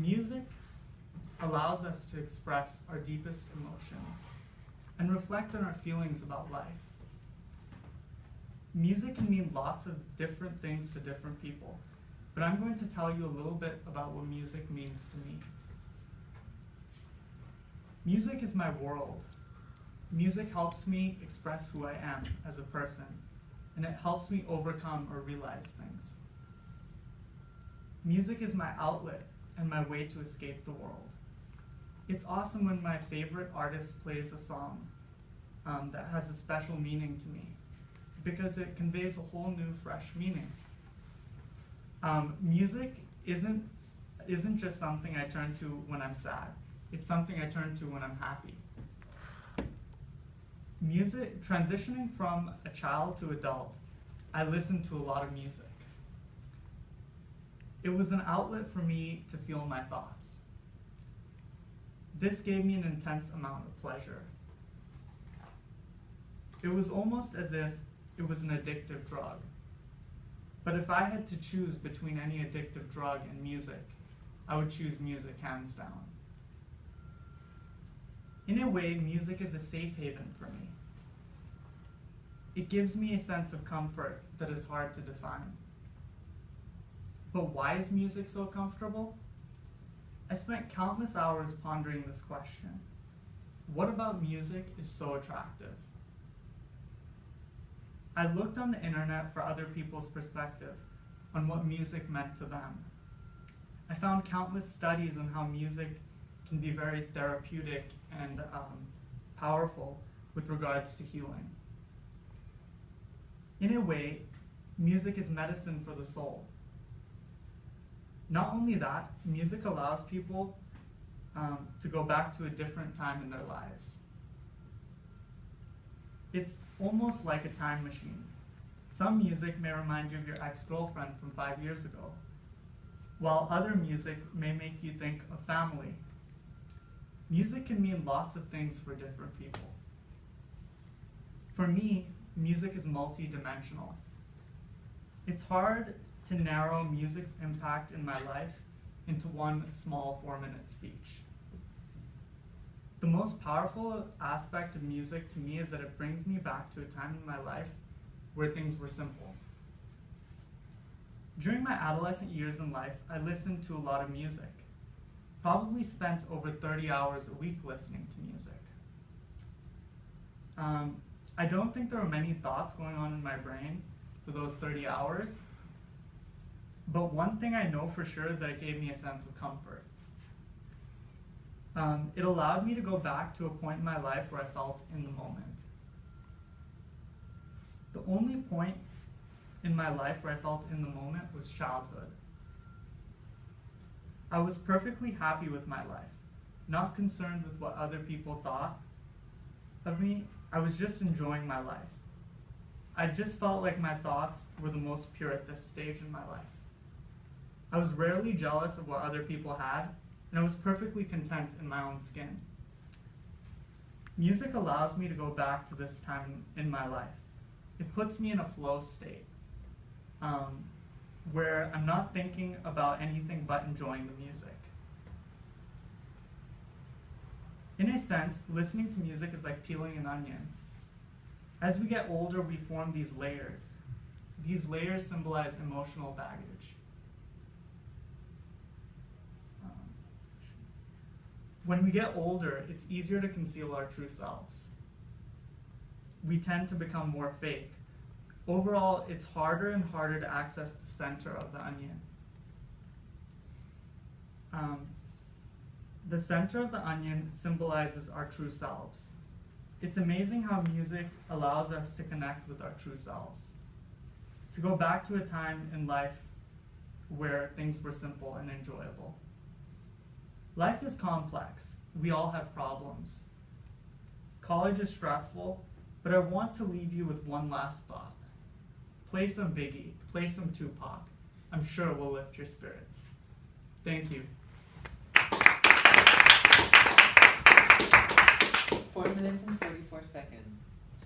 Music allows us to express our deepest emotions and reflect on our feelings about life. Music can mean lots of different things to different people, but I'm going to tell you a little bit about what music means to me. Music is my world. Music helps me express who I am as a person, and it helps me overcome or realize things. Music is my outlet and my way to escape the world. It's awesome when my favorite artist plays a song that has a special meaning to me, because it conveys a whole new, fresh meaning. Music isn't just something I turn to when I'm sad. It's something I turn to when I'm happy. Music, transitioning from a child to adult, I listened to a lot of music. It was an outlet for me to feel my thoughts. This gave me an intense amount of pleasure. It was almost as if it was an addictive drug. But if I had to choose between any addictive drug and music, I would choose music hands down. In a way, music is a safe haven for me. It gives me a sense of comfort that is hard to define. But why is music so comfortable? I spent countless hours pondering this question. What about music is so attractive? I looked on the internet for other people's perspective on what music meant to them. I found countless studies on how music can be very therapeutic and powerful with regards to healing. In a way, music is medicine for the soul. Not only that, music allows people to go back to a different time in their lives. It's almost like a time machine. Some music may remind you of your ex-girlfriend from 5 years ago, while other music may make you think of family. Music can mean lots of things for different people. For me, music is multi-dimensional. It's hard to narrow music's impact in my life into one small 4-minute speech. The most powerful aspect of music to me is that it brings me back to a time in my life where things were simple. During my adolescent years in life, I listened to a lot of music. Probably spent over 30 hours a week listening to music. I don't think there were many thoughts going on in my brain for those 30 hours, but one thing I know for sure is that it gave me a sense of comfort. It allowed me to go back to a point in my life where I felt in the moment. The only point in my life where I felt in the moment was childhood. I was perfectly happy with my life, not concerned with what other people thought of me. I was just enjoying my life. I just felt like my thoughts were the most pure at this stage in my life. I was rarely jealous of what other people had, and I was perfectly content in my own skin. Music allows me to go back to this time in my life. It puts me in a flow state, where I'm not thinking about anything but enjoying the music. In a sense, listening to music is like peeling an onion. As we get older, we form these layers. These layers symbolize emotional baggage. When we get older, it's easier to conceal our true selves. We tend to become more fake. Overall, it's harder and harder to access the center of the onion. The center of the onion symbolizes our true selves. It's amazing how music allows us to connect with our true selves, to go back to a time in life where things were simple and enjoyable. Life is complex. We all have problems. College is stressful, but I want to leave you with one last thought. Play some Biggie, play some Tupac. I'm sure it will lift your spirits. Thank you. 4 minutes and 44 seconds.